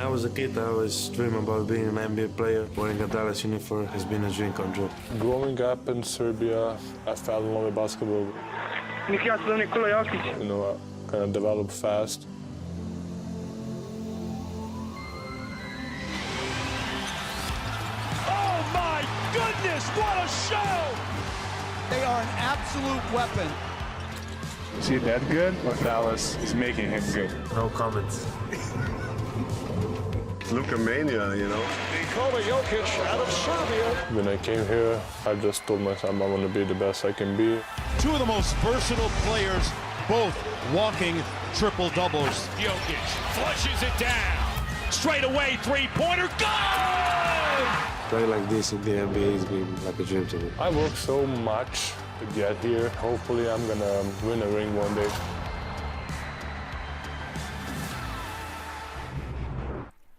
I was a kid, I always dreamed about being an NBA player. Wearing a Dallas uniform has been a dream come true. Growing up in Serbia, I fell in love with basketball. You know, I kind of developed fast. Oh my goodness, what a show! They are an absolute weapon. Is he that good, or Dallas is making him good? No comments. Luka mania, you know. Nikola Jokic out of Serbia. When I came here, I just told myself I want to be the best I can be. Two of the most versatile players, both walking triple-doubles. Jokic flushes it down. Straight away, three-pointer, good! Play like this in the NBA has been like a dream to me. I worked so much to get here. Hopefully I'm gonna win a ring one day.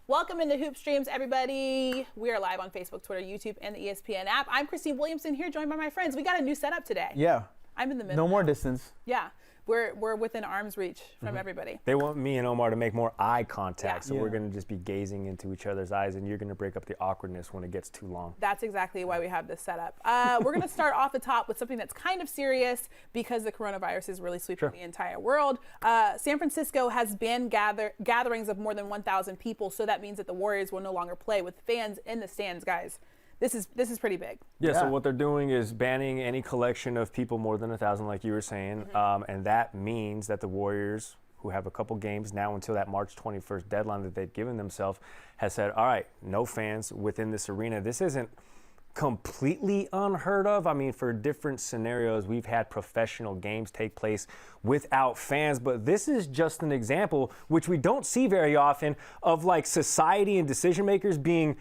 Welcome into Hoop Streams, everybody. We are live on Facebook, Twitter, YouTube, and the ESPN app. I'm Christine Williamson here, joined by my friends. We got a new setup today. Yeah. I'm in the middle. No more distance. Yeah. We're within arm's reach from everybody. They want me and Omar to make more eye contact, so Yeah. we're going to just be gazing into each other's eyes, and you're going to break up the awkwardness when it gets too long. That's exactly why we have this setup. We're going to start off the top with something that's kind of serious because the coronavirus is really sweeping the entire world. San Francisco has banned gatherings of more than 1,000 people, so that means that the Warriors will no longer play with fans in the stands, guys. This is pretty big. Yeah, so what they're doing is banning any collection of people more than 1,000, like you were saying, and that means that the Warriors, who have a couple games now until that March 21st deadline that they've given themselves, has said, all right, no fans within this arena. This isn't completely unheard of. I mean, for different scenarios, we've had professional games take place without fans, but this is just an example, which we don't see very often, of like society and decision makers being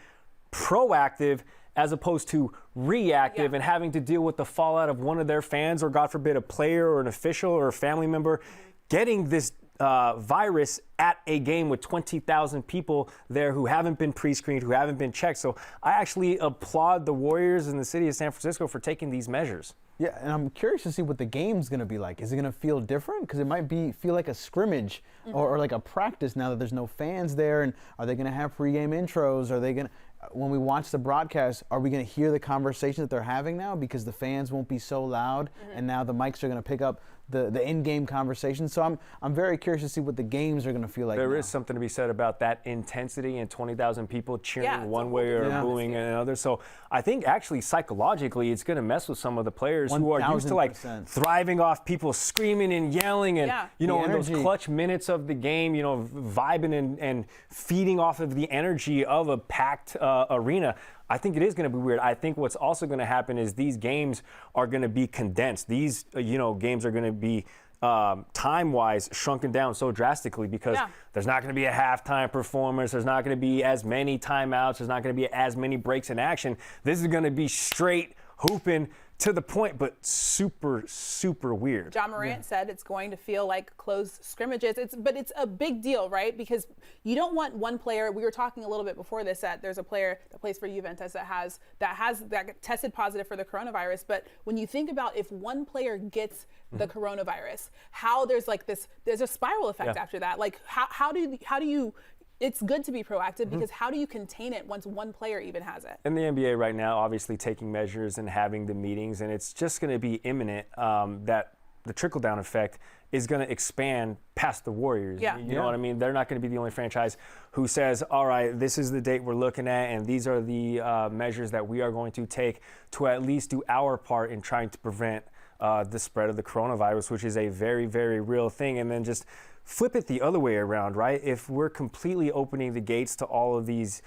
proactive as opposed to reactive and having to deal with the fallout of one of their fans, or God forbid, a player or an official or a family member getting this virus at a game with 20,000 people there who haven't been pre-screened, who haven't been checked. So I actually applaud the Warriors in the city of San Francisco for taking these measures. Yeah, and I'm curious to see what the game's going to be like. Is it going to feel different? Because it might feel like a scrimmage or like a practice now that there's no fans there. And are they going to have pregame intros? Are they going to, when we watch the broadcast, are we going to hear the conversation that they're having now because the fans won't be so loud and now the mics are going to pick up the in-game conversation? So I'm very curious to see what the games are going to feel like. There is something to be said about that intensity and 20,000 people cheering one way or booing another. So I think actually psychologically it's going to mess with some of the players who are used to like thriving off people screaming and yelling and you know, in those clutch minutes of the game, you know, vibing and feeding off of the energy of a packed arena. I think it is going to be weird. I think what's also going to happen is these games are going to be condensed. These, games are going to be time-wise shrunken down so drastically because there's not going to be a halftime performance. There's not going to be as many timeouts. There's not going to be as many breaks in action. This is going to be straight hooping to the point, but super, super weird. John Morant said it's going to feel like closed scrimmages. But it's a big deal, right? Because you don't want one player. We were talking a little bit before this that there's a player that plays for Juventus that tested positive for the coronavirus. But when you think about if one player gets the coronavirus, how there's a spiral effect after that. Like how do you it's good to be proactive because how do you contain it once one player even has it? In the NBA right now, obviously taking measures and having the meetings, and it's just going to be imminent that the trickle-down effect is going to expand past the Warriors. You know what I mean? They're not going to be the only franchise who says, all right, this is the date we're looking at, and these are the measures that we are going to take to at least do our part in trying to prevent the spread of the coronavirus, which is a very, very real thing. And then just flip it the other way around, right? If we're completely opening the gates to all of these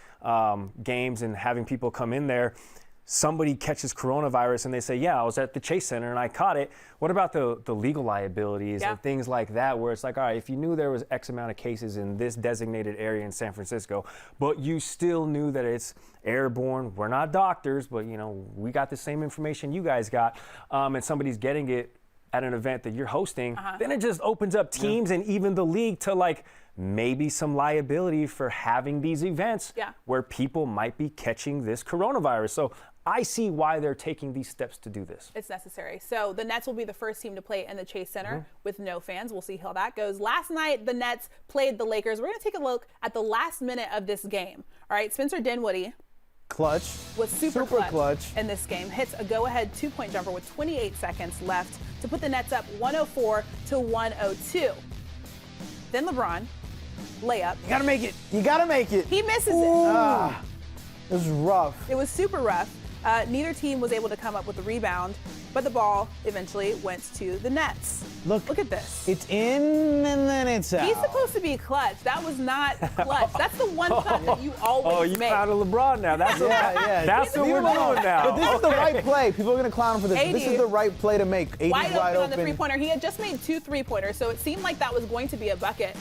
games and having people come in there, somebody catches coronavirus and they say, yeah, I was at the Chase Center and I caught it. What about the legal liabilities and things like that, where it's like, all right, if you knew there was X amount of cases in this designated area in San Francisco, but you still knew that it's airborne, we're not doctors, but we got the same information you guys got, and somebody's getting it at an event that you're hosting, then it just opens up teams and even the league to like maybe some liability for having these events where people might be catching this coronavirus. So I see why they're taking these steps to do this. It's necessary. So the Nets will be the first team to play in the Chase Center with no fans. We'll see how that goes. Last night, the Nets played the Lakers. We're going to take a look at the last minute of this game. All right, Spencer Dinwiddie was super clutch in this game. Hits a go-ahead 2-point jumper with 28 seconds left to put the Nets up 104-102. Then LeBron, layup. You gotta make it. You gotta make it. He misses it. It was rough. It was super rough. Neither team was able to come up with a rebound, but the ball eventually went to the Nets. Look at this. It's in and then it's out. He's supposed to be clutch. That was not clutch. That's the one shot that you always make. Oh, you found a LeBron now. That's that's what we're doing now. But this is the right play. People are going to clown him for this. This is the right play to make. AD's wide open on the three-pointer. He had just made 2 3-pointers, so it seemed like that was going to be a bucket,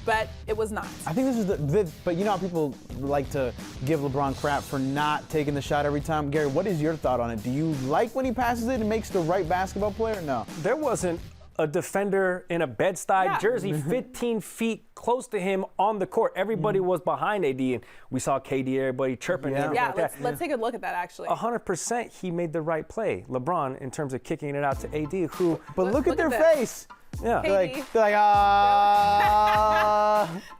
but it was not. I think this is but you know how people like to give LeBron crap for not taking the shot every time? Gary, what is your thought on it? Do you like when he passes it and makes the right basketball player? No. There wasn't a defender in a Bed-Stuy jersey 15 feet close to him on the court. Everybody was behind AD, and we saw KD, everybody chirping. Let's take a look at that, actually. 100% he made the right play, LeBron, in terms of kicking it out to AD, who... But look at their face. Yeah. They're like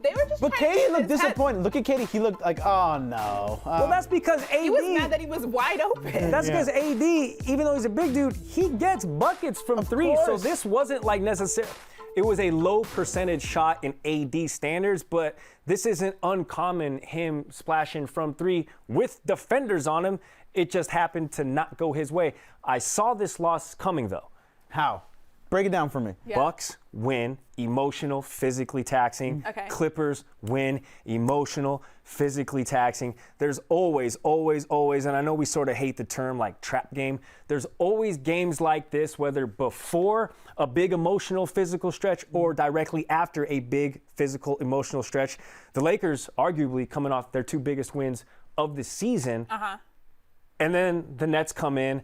They were just But KD looked disappointed. Look at KD. He looked like, oh, no. Well, that's because AD... He was mad that he was wide open. That's because AD, even though he's a big dude, he gets buckets from three. So this wasn't like necessary. It was a low percentage shot in AD standards, but this isn't uncommon, him splashing from three with defenders on him. It just happened to not go his way. I saw this loss coming, though. How? Break it down for me. Bucks win, emotional, physically taxing. Clippers win, emotional, physically taxing. There's always, and I know we sort of hate the term like trap game. There's always games like this, whether before a big emotional, physical stretch or directly after a big physical, emotional stretch. The Lakers, arguably coming off their 2 biggest wins of the season. And then the Nets come in.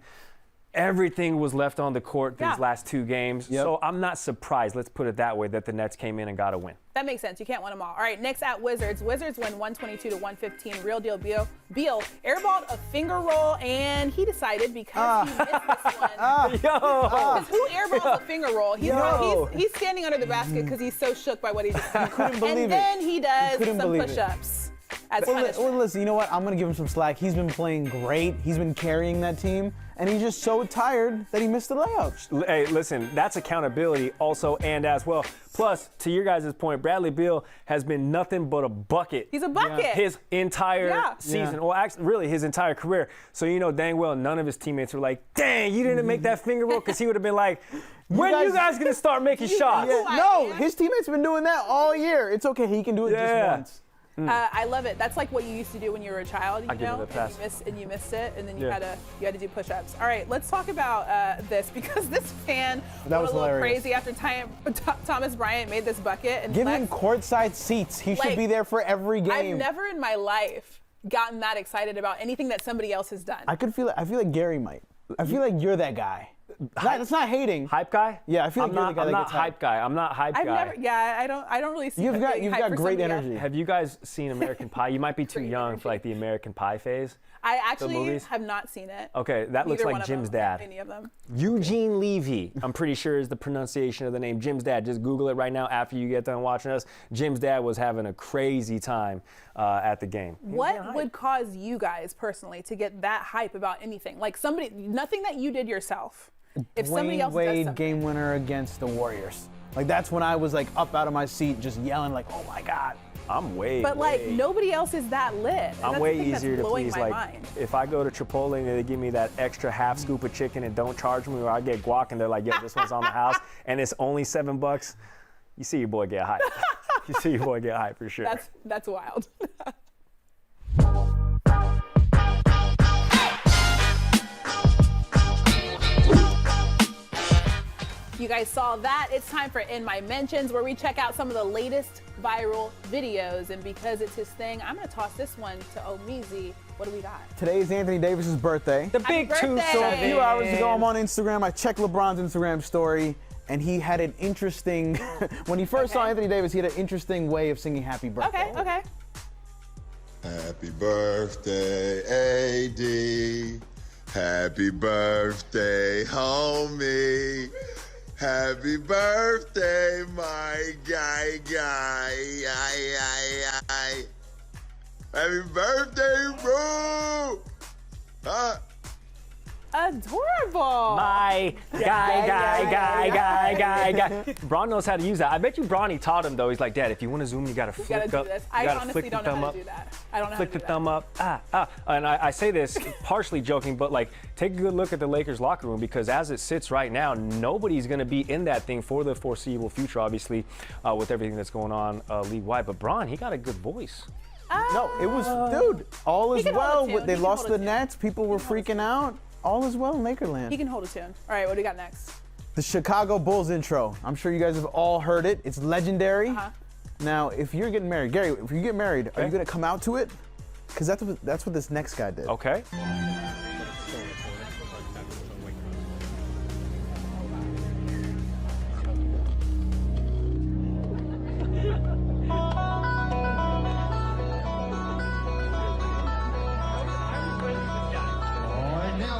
Everything was left on the court these last 2 games. So I'm not surprised, let's put it that way, that the Nets came in and got a win. That makes sense. You can't win them all. All right, next at Wizards. Wizards win 122-115. Real deal Beal airballed a finger roll, and he decided because he missed this one. Because who airballs a finger roll? He's standing under the basket because he's so shook by what he just did. Couldn't believe and then he does some push-ups. Well, listen, you know what? I'm going to give him some slack. He's been playing great. He's been carrying that team, and he's just so tired that he missed the layup. Hey, listen, that's accountability also and as well. Plus, to your guys' point, Bradley Beal has been nothing but a bucket. He's a bucket. His entire season, well, actually, really his entire career. So you know dang well none of his teammates were like, dang, you didn't make that finger roll, because he would have been like, when you guys going to start making shots? No, his teammates have been doing that all year. It's okay. He can do it just once. I love it. That's like what you used to do when you were a child, you know, and you missed it, and then you had to do push-ups. All right, let's talk about this, because this fan went a little crazy after Thomas Bryant made this bucket. And give him courtside seats. He should be there for every game. I've never in my life gotten that excited about anything that somebody else has done. I feel like Gary might. I feel like you're that guy. That's not hating. Hype guy? Yeah, I feel like you're the guy I'm that not gets hype guy. I'm not hype guy. I don't really see. You've got great energy. Have you guys seen American Pie? You might be too young for like the American Pie phase. I actually have not seen it. Okay, that looks like Jim's dad. Any of them. Eugene Levy, I'm pretty sure is the pronunciation of the name. Jim's dad. Just Google it right now after you get done watching us. Jim's dad was having a crazy time at the game. What would cause you guys personally to get that hype about anything? Like nothing that you did yourself. If somebody else does something. Game winner against the Warriors. Like that's when I was like up out of my seat just yelling like, oh my God. I'm way. But like nobody else is that lit. I'm way easier to please. Like mind. if I go to Chipotle and they give me that extra half scoop of chicken and don't charge me, or I get guac and they're like, yeah, this one's on the house and it's only $7, you see your boy get hype. You see your boy get hype for sure. That's wild. you guys saw that, it's time for In My Mentions, where we check out some of the latest viral videos. And because it's his thing, I'm going to toss this one to Omizi. What do we got? Today is Anthony Davis's birthday. The big birthday. 2 So a few hours ago, I'm on Instagram. I checked LeBron's Instagram story, and he had an interesting, when he first saw Anthony Davis, he had an interesting way of singing Happy Birthday. Okay. Happy birthday, AD. Happy birthday, homie. Happy birthday, my guy. Happy birthday, bro. Huh? Adorable. My guy. Braun knows how to use that. I bet you Bronny taught him though. He's like, Dad, if you want to zoom, you gotta flick do up. this. You I gotta honestly flick the don't know thumb how up. to do that. I don't know Flick how to the do thumb up. And I say this partially joking, but like, take a good look at the Lakers locker room, because as it sits right now, nobody's gonna be in that thing for the foreseeable future, obviously, with everything that's going on league-wide. But Braun, he got a good voice. No, it was, dude, all is can hold well. a tune. They He can lost hold the a tune. Nets. People were freaking out. All is well in Lakerland. He can hold a tune. All right, what do we got next? The Chicago Bulls intro. I'm sure you guys have all heard it. It's legendary. Now, if you're getting married, Gary, if you get married, are you gonna come out to it? Because that's what this next guy did. Okay.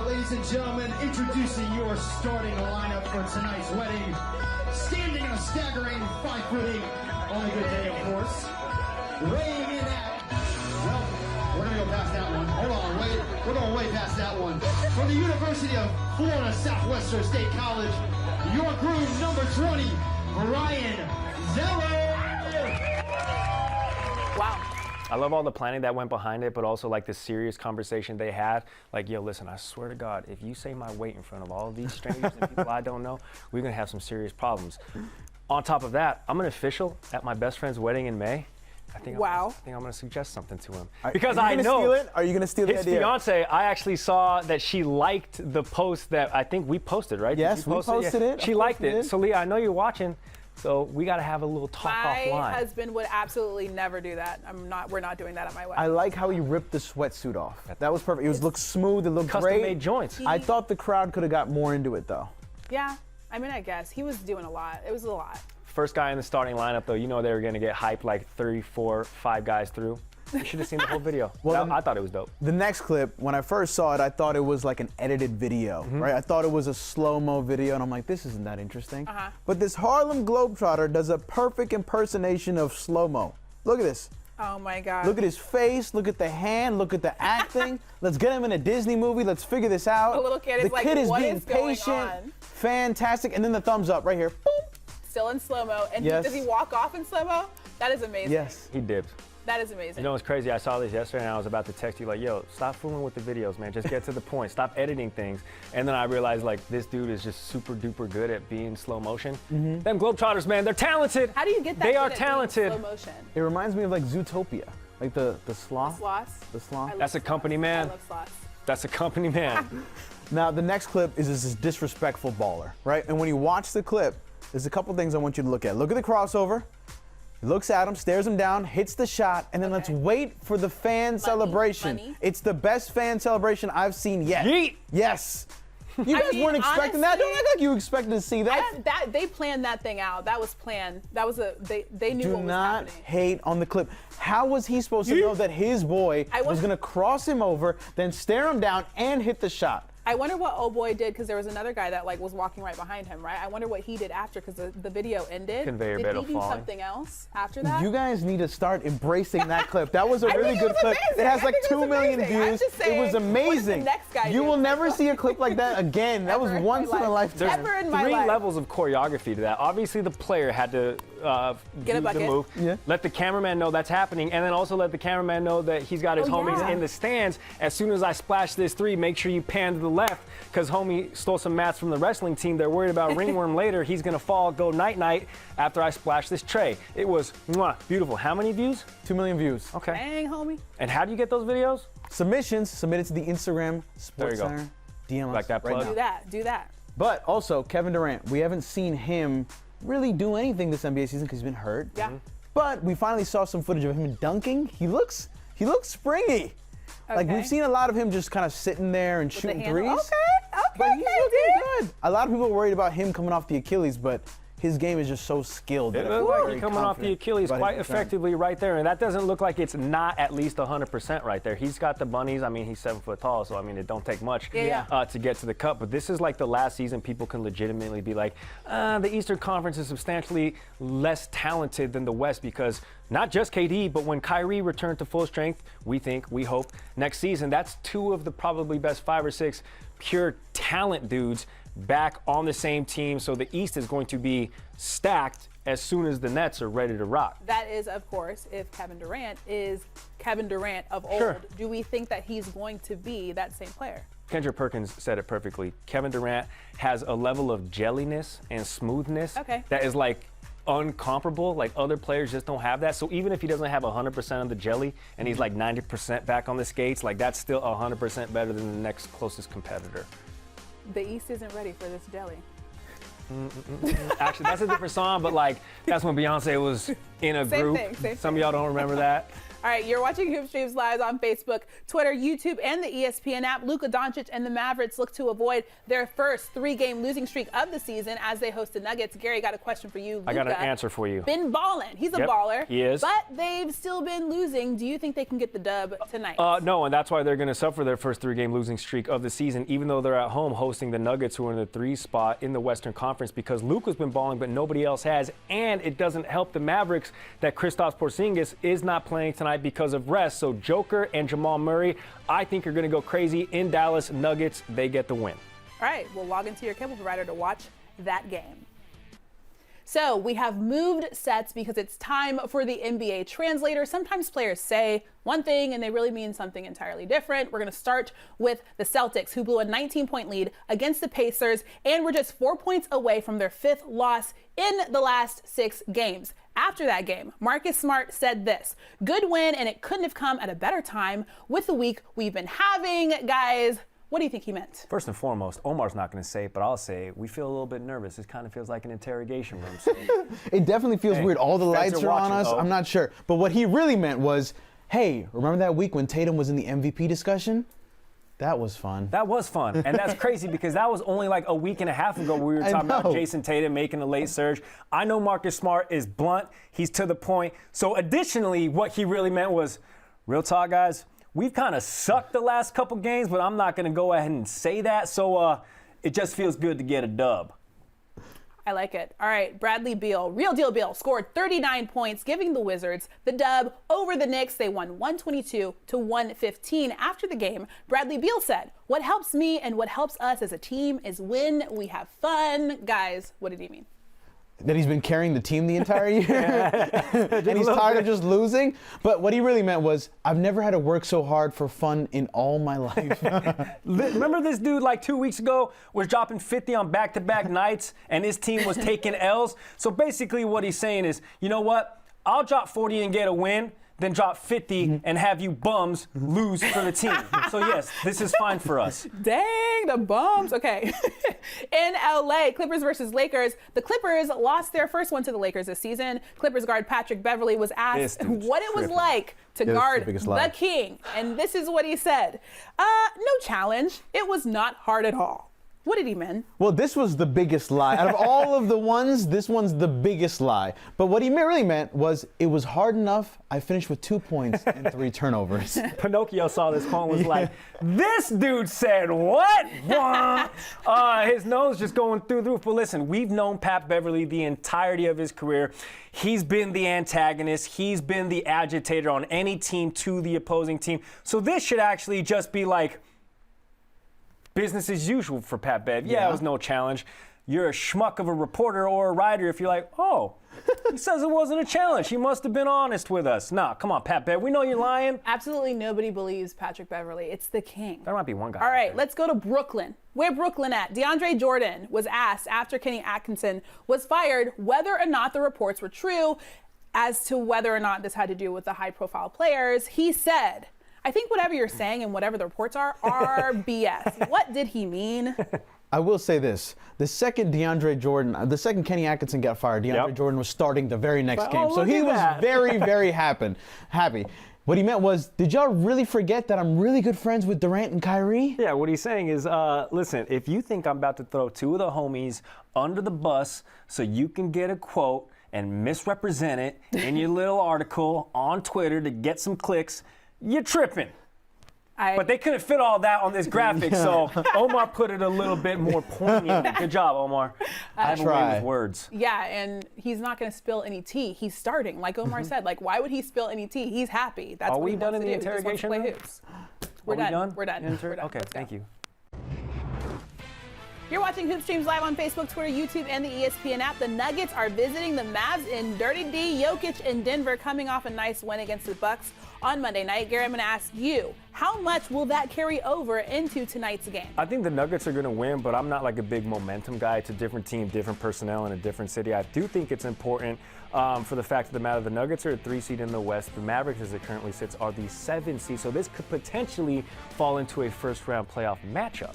Ladies and gentlemen, introducing your starting lineup for tonight's wedding. Standing on a staggering 5'8", on a good day, of course. Weighing in at, well, we're gonna go past that one. Hold on, we're going way past that one. From the University of Florida Southwestern State College, your groom number 20, Brian Zeller. Wow. I love all the planning that went behind it, but also like the serious conversation they had. Like, yo, listen, I swear to God, if you say my weight in front of all of these strangers and people I don't know, we're gonna have some serious problems. On top of that, I'm an official at my best friend's wedding in May. I think I'm gonna suggest something to him. Because I know. Steal it? Are you gonna steal the his idea? fiance, I actually saw that she liked the post that I think we posted, right? Yes, we posted it. She liked it. So Leah, I know you're watching. So we got to have a little talk offline. My husband would absolutely never do that. We're not doing that at my wedding. I like how he ripped the sweatsuit off. That was perfect. It looked smooth. It looked great. Custom-made joints. I thought the crowd could have got more into it though. Yeah, I mean, I guess he was doing a lot. It was a lot. First guy in the starting lineup, though, you know they were going to get hyped like 3, 4, 5 guys through. You should have seen the whole video. Well, I thought it was dope. The next clip, when I first saw it, I thought it was like an edited video, right? I thought it was a slow-mo video, and I'm like, this isn't that interesting. But this Harlem Globetrotter does a perfect impersonation of slow-mo. Look at this. Oh my God. Look at his face, look at the hand, look at the acting. Let's get him in a Disney movie, let's figure this out. The little kid is the like, kid is what being is going patient, on? fantastic, and then the thumbs up right here. Boom. Still in slow-mo. And Yes. does he walk off in slow-mo? That is amazing. Yes. He dipped. That is amazing. You know what's crazy? I saw this yesterday and I was about to text you like, yo, stop fooling with the videos, man. Just get to the point. Stop editing things. And then I realized like this dude is just super duper good at being slow motion. Them Globetrotters, man, they're talented. How do you get that? They good are at being talented. Slow motion. It reminds me of like Zootopia, like the sloth. Sloths. The sloth. That's a company man. I love sloths. That's a company man. Now the next clip is this disrespectful baller, right? And when you watch the clip, there's a couple things I want you to look at. Look at the crossover. He looks at him, stares him down, hits the shot, and then let's wait for the fan celebration. Money. It's the best fan celebration I've seen yet. Yeet. Yes. You guys mean, weren't expecting that? Don't act like you expected to see that. They planned that thing out. That was planned. That was they knew Do what was not happening. hate on the clip. How was he supposed to know that his boy was going to cross him over, then stare him down, and hit the shot? I wonder what old boy did, because there was another guy that like was walking right behind him, right? I wonder what he did after, because the video ended. Conveyor did belt he do falling. something else after that? You guys need to start embracing that clip. That was a I really think it good was clip. amazing. It has I like think it was 2 million amazing. I'm views. just It was saying, what does the amazing. next guy You do? will never see a clip like that again. That was Ever in once my in a life. lifetime. Ever in my 3 life. levels of choreography to that. Obviously, the player had to Get a do the bucket. move. Yeah. Let the cameraman know that's happening, and then also let the cameraman know that he's got his homies yeah. in the stands. As soon as I splash this 3, make sure you pan to the left, because homie stole some mats from the wrestling team. They're worried about ringworm later. He's gonna fall, go night-night after I splash this tray. It was beautiful. How many views? 2 million views. Okay. Dang, homie. And how do you get those videos? Submissions submitted to the Instagram There you Sports go. Center. DM us Like that right plug? now. Do that. Do that. But also, Kevin Durant, we haven't seen him really do anything this NBA season because he's been hurt. Yeah. But we finally saw some footage of him dunking. He looks springy. Like, we've seen a lot of him just kind of sitting there and shooting threes. But he's looking good. A lot of people are worried about him coming off the Achilles, but his game is just so skilled. It looks like he's coming off the Achilles quite effectively right there, and that doesn't look like it's not at least 100% right there. He's got the bunnies. I mean, he's 7 foot tall, so I mean, it don't take much to get to the cup. But this is like the last season people can legitimately be like, the Eastern Conference is substantially less talented than the West because not just KD, but when Kyrie returned to full strength, we hope next season, that's 2 of the probably best 5 or 6 pure talent dudes back on the same team. So the East is going to be stacked as soon as the Nets are ready to rock. That is, of course, if Kevin Durant is Kevin Durant of old. Sure. Do we think that he's going to be that same player? Kendrick Perkins said it perfectly. Kevin Durant has a level of jelliness and smoothness that is like uncomparable. Like other players just don't have that. So even if he doesn't have 100% of the jelly and he's like 90% back on the skates, like that's still 100% better than the next closest competitor. The East isn't ready for this jelly. Actually, that's a different song, but like that's when Beyonce was in a group. Some of y'all don't remember that. All right, you're watching Hoop Streams Live on Facebook, Twitter, YouTube, and the ESPN app. Luka Doncic and the Mavericks look to avoid their first 3-game losing streak of the season as they host the Nuggets. Gary, got a question for you. Luka, I got an answer for you. Been balling. He's a baller. He is. But they've still been losing. Do you think they can get the dub tonight? No, and that's why they're going to suffer their first 3-game losing streak of the season, even though they're at home hosting the Nuggets, who are in the 3 spot in the Western Conference, because Luka's been balling, but nobody else has. And it doesn't help the Mavericks that Kristaps Porzingis is not playing tonight because of rest. So Joker and Jamal Murray, I think, are going to go crazy in Dallas. Nuggets, they get the win. All right, we'll log into your cable provider to watch that game. So we have moved sets because it's time for the NBA translator. Sometimes players say one thing and they really mean something entirely different. We're going to start with the Celtics, who blew a 19-point lead against the Pacers and were just 4 points away from their 5th loss in the last 6 games. After that game, Marcus Smart said this: "Good win, and it couldn't have come at a better time with the week we've been having." Guys, what do you think he meant? First and foremost, Omar's not going to say it, but I'll say it. We feel a little bit nervous. This kind of feels like an interrogation room. So. It definitely feels weird. All the lights are on us. I'm not sure. But what he really meant was, hey, remember that week when Tatum was in the MVP discussion? That was fun. That was fun. And that's crazy because that was only like a week and a half ago we were talking about Jason Tatum making a late surge. I know Marcus Smart is blunt. He's to the point. So additionally, what he really meant was, real talk, guys, we've kind of sucked the last couple games, but I'm not going to go ahead and say that. So it just feels good to get a dub. I like it. All right, Bradley Beal, Real Deal Beal, scored 39 points, giving the Wizards the dub over the Knicks. They won 122-115. After the game, Bradley Beal said, "What helps me and what helps us as a team is when we have fun." Guys, what did he mean? That he's been carrying the team the entire year and he's tired of just losing. But what he really meant was, I've never had to work so hard for fun in all my life. Remember this dude like 2 weeks ago was dropping 50 on back-to-back nights and his team was taking L's? So basically what he's saying is, you know what? I'll drop 40 and get a win, then drop 50 and have you bums lose for the team. So yes, this is fine for us. Dang, the bums. Okay. In LA, Clippers versus Lakers. The Clippers lost their first one to the Lakers this season. Clippers guard Patrick Beverley was asked what it was like to guard the king. And this is what he said. No challenge. It was not hard at all. What did he mean? Well, this was the biggest lie. Out of all of the ones, this one's the biggest lie. But what he really meant was, it was hard enough. I finished with 2 points and 3 turnovers. Pinocchio saw this quote and was like, this dude said what? His nose just going through the roof. But listen, we've known Pat Beverley the entirety of his career. He's been the antagonist. He's been the agitator on any team to the opposing team. So this should actually just be like business as usual for Pat Bev. Yeah, it was no challenge. You're a schmuck of a reporter or a writer if you're like, oh, he says it wasn't a challenge. He must have been honest with us. Nah, come on, Pat Bev. We know you're lying. Absolutely nobody believes Patrick Beverley. It's the king. There might be one guy. All right, let's go to Brooklyn. Where Brooklyn at? DeAndre Jordan was asked after Kenny Atkinson was fired whether or not the reports were true as to whether or not this had to do with the high-profile players. He said, "I think whatever you're saying and whatever the reports are BS." What did he mean? I will say this. The second Kenny Atkinson got fired, DeAndre Jordan was starting the very next game. So he was very, very happy. What he meant was, did y'all really forget that I'm really good friends with Durant and Kyrie? Yeah, what he's saying is, listen, if you think I'm about to throw two of the homies under the bus so you can get a quote and misrepresent it in your little article on Twitter to get some clicks, you're tripping. But they couldn't fit all that on this graphic, so Omar put it a little bit more poignant. Good job, Omar. I have a way with words. Yeah, and he's not going to spill any tea. He's starting, like Omar said. Like, why would he spill any tea? He's happy. That's what he wants to do. Are we done in the interrogation? He just wants to play hoops. We're done. We're done. Okay, thank you. You're watching Hoop Streams live on Facebook, Twitter, YouTube, and the ESPN app. The Nuggets are visiting the Mavs in Dirty D. Jokic in Denver, coming off a nice win against the Bucks on Monday night. Gary, I'm going to ask you, how much will that carry over into tonight's game? I think the Nuggets are going to win, but I'm not like a big momentum guy. It's a different team, different personnel in a different city. I do think it's important for the fact of the matter, the Nuggets are a 3 seed in the West. The Mavericks, as it currently sits, are the 7 seed. So this could potentially fall into a first-round playoff matchup.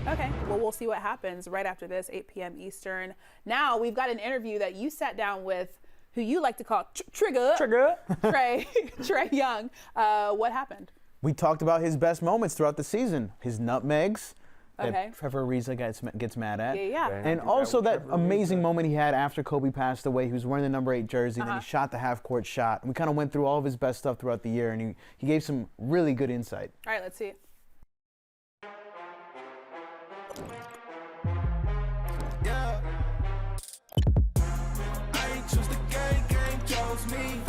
Okay, well, we'll see what happens right after this, 8 p.m. Eastern. Now, we've got an interview that you sat down with who you like to call Trigger. Trae Young. What happened? We talked about his best moments throughout the season. His nutmegs Okay. that Trevor Ariza gets mad at. Yeah. And also that amazing moment he had after Kobe passed away. He was wearing the number 8 jersey, then he shot the half-court shot. And we kind of went through all of his best stuff throughout the year, and he gave some really good insight. All right, let's see it. Yeah. I ain't choose the game chose me.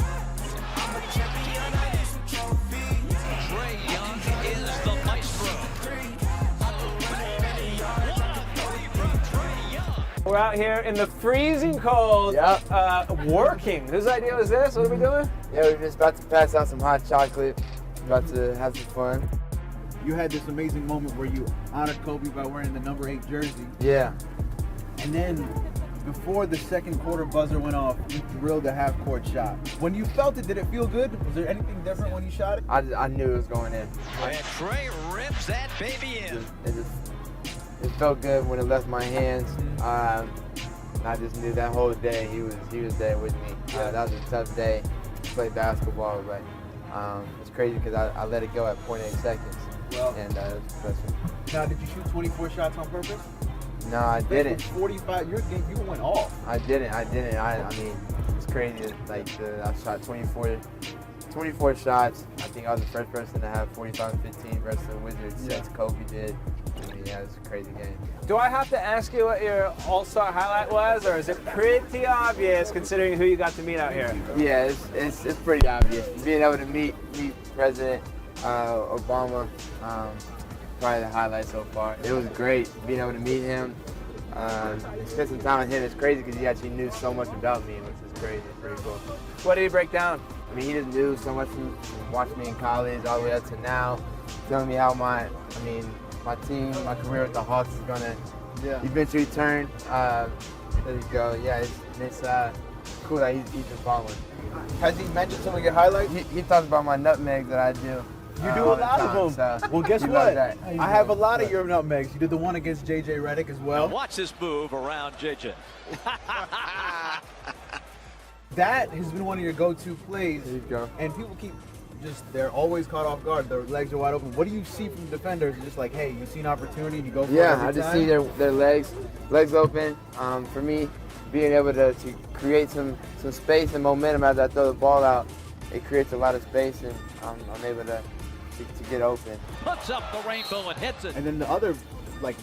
I'm a champion, I need some trophies. Trae Young is the maestro. We're out here in the freezing cold, working. Whose idea was this? What are we doing? Yeah, we're just about to pass out some hot chocolate. About to have some fun. You had this amazing moment where you honored Kobe by wearing the number 8 jersey. Yeah. And then before the second quarter buzzer went off, you drilled a half-court shot. When you felt it, did it feel good? Was there anything different when you shot it? I knew it was going in. And Trae rips that baby in. It felt good when it left my hands. I just knew that whole day he was there with me. That was a tough day to play basketball, but it's crazy because I let it go at 0.8 seconds. Well, and it was special. Now, did you shoot 24 shots on purpose? No, I didn't. 45. Your game, you went off. I didn't. I mean, it's crazy. Like I shot 24 shots. I think I was the first person to have 45-15 versus the Wizards since Kobe did. I mean, yeah, it was a crazy game. Do I have to ask you what your all-star highlight was, or is it pretty obvious considering who you got to meet out here? Yeah, it's pretty obvious. Being able to meet President Obama, probably the highlight so far. It was great being able to meet him. Spend some time with him. It's crazy because he actually knew so much about me, which is crazy. It's pretty cool. What did he break down? I mean, he just knew so much from watching me in college all the way up to now, telling me how my team, my career with the Hawks is gonna eventually turn. There you go. Yeah, it's cool that he's been following. Has he mentioned some of your highlights? He talks about my nutmegs that I do. You do a lot of them. So well, guess what? I have a lot of your nutmegs. You did the one against J.J. Redick as well. Now watch this move around J.J. That has been one of your go-to plays. There you go. And people they're always caught off guard. Their legs are wide open. What do you see from defenders? Just like, hey, you see an opportunity and you go for it every time? I just see their legs open. For me, being able to create some space and momentum as I throw the ball out, it creates a lot of space, and I'm able to get open. Puts up the rainbow and hits it. And then the other,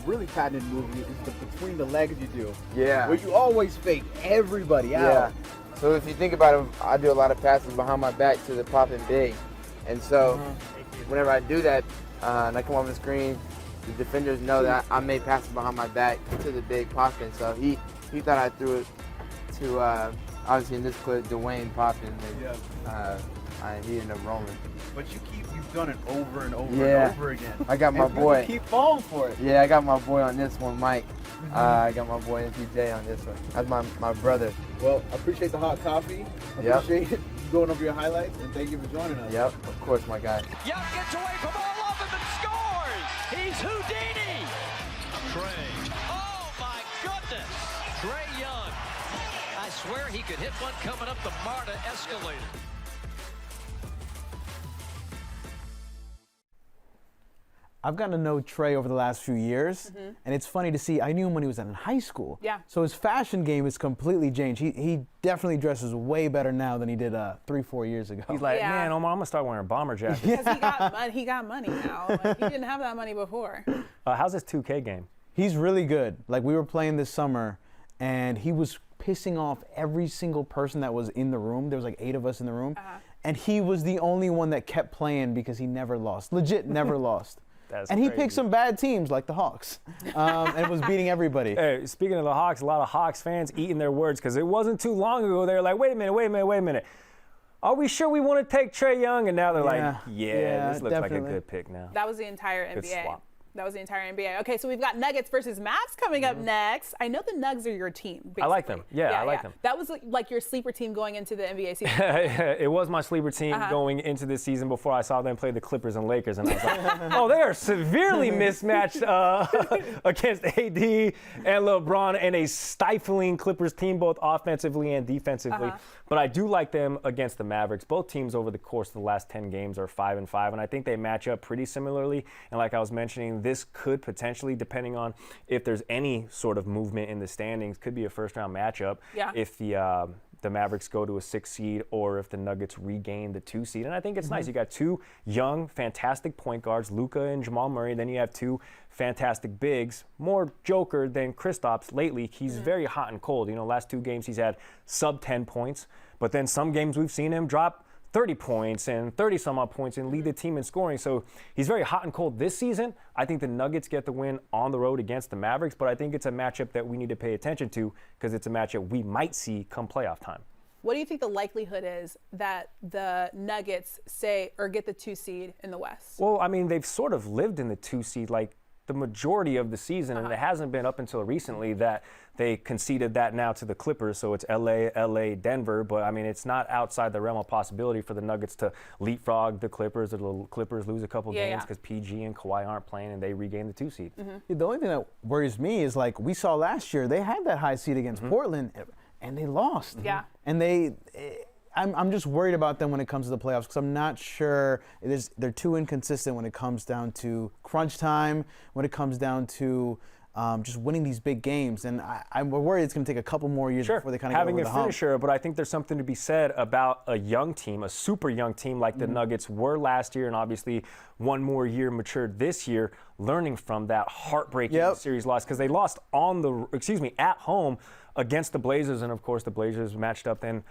really patented move is the between the legs you do. Yeah. Where you always fake everybody out. Yeah. So if you think about it, I do a lot of passes behind my back to the popping big. And so whenever I do that and I come off the screen, the defenders know that I made passes behind my back to the big popping. So he thought I threw it to, obviously in this clip, Dwayne popping. And he ended up rolling. But you've done it over and over and over again. I got my boy. Keep falling for it. Yeah, I got my boy on this one, Mike. I got my boy MPJ on this one. That's my brother. Well, I appreciate the hot coffee. Appreciate it. Going over your highlights, and thank you for joining us. Yep, of course, my guy. Young gets away from all of them and scores! He's Houdini! Trae. Oh, my goodness. Trae Young. I swear he could hit one coming up the MARTA escalator. I've gotten to know Trae over the last few years, and it's funny to see. I knew him when he was in high school. Yeah. So his fashion game is completely changed. He definitely dresses way better now than he did 3-4 years ago. He's like, man, Omar, I'm gonna start wearing bomber jackets. Because he got money now. Like, he didn't have that money before. How's his 2K game? He's really good. Like, we were playing this summer, and he was pissing off every single person that was in the room. There was like 8 of us in the room, and he was the only one that kept playing because he never lost. Legit, never lost. And he picked some bad teams like the Hawks and was beating everybody. Hey, speaking of the Hawks, a lot of Hawks fans eating their words because it wasn't too long ago they were like, wait a minute. Are we sure we want to take Trae Young? And now they're like, this looks like a good pick now. That was the entire Good NBA. swap. That was the entire NBA. Okay, so we've got Nuggets versus Mavs coming up next. I know the Nugs are your team, basically. I like them. Yeah, I like them. That was like your sleeper team going into the NBA season. It was my sleeper team going into this season before I saw them play the Clippers and Lakers. And I was like, oh, they are severely mismatched against AD and LeBron and a stifling Clippers team, both offensively and defensively. But I do like them against the Mavericks. Both teams over the course of the last 10 games are 5-5, and I think they match up pretty similarly. And like I was mentioning, this could potentially, depending on if there's any sort of movement in the standings, could be a first-round matchup if the Mavericks go to a 6 seed or if the Nuggets regain the 2 seed. And I think it's nice. You got 2 young, fantastic point guards, Luka and Jamal Murray. Then you have 2 fantastic bigs, more Joker than Kristaps lately. He's very hot and cold. You know, last 2 games he's had sub 10 points, but then some games we've seen him drop 30 points and 30 some odd points and lead the team in scoring. So he's very hot and cold this season. I think the Nuggets get the win on the road against the Mavericks, but I think it's a matchup that we need to pay attention to because it's a matchup we might see come playoff time. What do you think the likelihood is that the Nuggets say or get the 2 seed in the West? Well, I mean, they've sort of lived in the 2 seed like the majority of the season, and it hasn't been up until recently that they conceded that now to the Clippers. So it's LA, Denver, but I mean, it's not outside the realm of possibility for the Nuggets to leapfrog the Clippers or the Clippers lose a couple games because PG and Kawhi aren't playing and they regain the 2 seed. The only thing that worries me is, like, we saw last year, they had that high seed against Portland and they lost. And I'm just worried about them when it comes to the playoffs because I'm not sure they're too inconsistent when it comes down to crunch time, when it comes down to just winning these big games. And I'm worried it's going to take a couple more years before they kind of get over the hump. Having a finisher, but I think there's something to be said about a young team, a super young team like the Nuggets were last year, and obviously one more year matured this year, learning from that heartbreaking series loss because they lost at home against the Blazers, and of course the Blazers matched up then.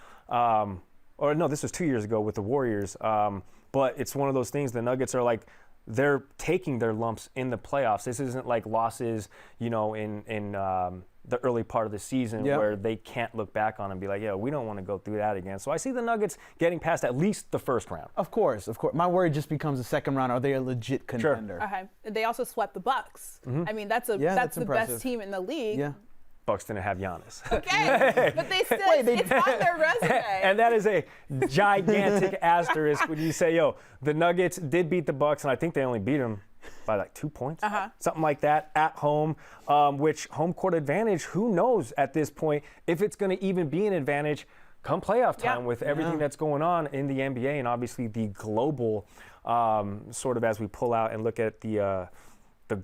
Or no, this was 2 years ago with the Warriors. But it's one of those things. The Nuggets are like, they're taking their lumps in the playoffs. This isn't like losses, you know, in the early part of the season where they can't look back on and be like, yeah, we don't want to go through that again. So I see the Nuggets getting past at least the first round. Of course. My worry just becomes the second round. Are they a legit contender? They also swept the Bucks. I mean, that's the best team in the league. Bucks didn't have Giannis. Okay, but they still, it's on their resume. And that is a gigantic asterisk when you say, yo, the Nuggets did beat the Bucks, and I think they only beat them by like 2 points, something like that, at home, which home court advantage, who knows at this point if it's going to even be an advantage come playoff time with everything that's going on in the NBA and obviously the global sort of as we pull out and look at the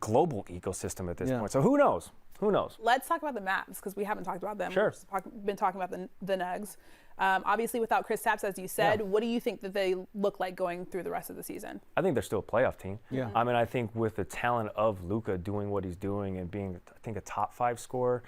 global ecosystem at this point. So who knows? Who knows? Let's talk about the Mavs because we haven't talked about them. Sure. We've been talking about the Nugs. Obviously, without Kristaps, as you said, what do you think that they look like going through the rest of the season? I think they're still a playoff team. I mean, I think with the talent of Luka doing what he's doing and being, I think, a top 5 scorer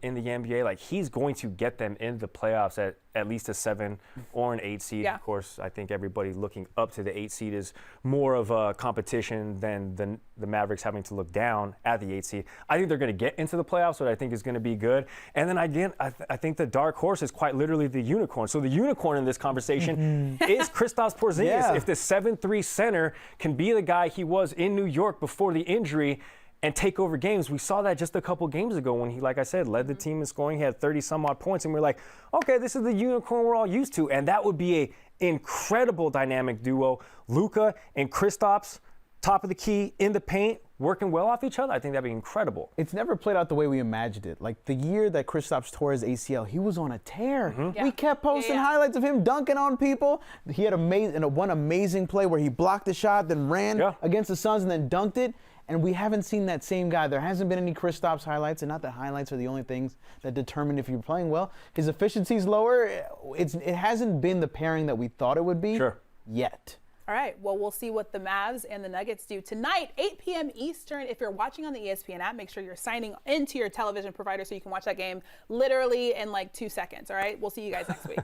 in the NBA, like he's going to get them into the playoffs at least a 7 or an 8 seed. Of course, I think everybody looking up to the 8 seed is more of a competition than the Mavericks having to look down at the 8 seed. I think they're going to get into the playoffs, which I think is going to be good. And then again, I think the dark horse is quite literally the unicorn. So the unicorn in this conversation is Kristaps Porzingis. If the 7'3" center can be the guy he was in New York before the injury and take over games. We saw that just a couple games ago when he, like I said, led the team in scoring. He had 30-some-odd points, and we're like, okay, this is the unicorn we're all used to. And that would be a incredible dynamic duo. Luka and Kristaps, top of the key, in the paint, working well off each other, I think that'd be incredible. It's never played out the way we imagined it. Like the year that Kristaps tore his ACL, he was on a tear. Yeah. We kept posting highlights of him dunking on people. He had one amazing play where he blocked the shot, then ran against the Suns and then dunked it. And we haven't seen that same guy. There hasn't been any Kristaps highlights, and not that highlights are the only things that determine if you're playing well. His efficiency's lower. It hasn't been the pairing that we thought it would be yet. All right, well, we'll see what the Mavs and the Nuggets do tonight, 8 p.m. Eastern. If you're watching on the ESPN app, make sure you're signing into your television provider so you can watch that game literally in like 2 seconds, all right? We'll see you guys next week.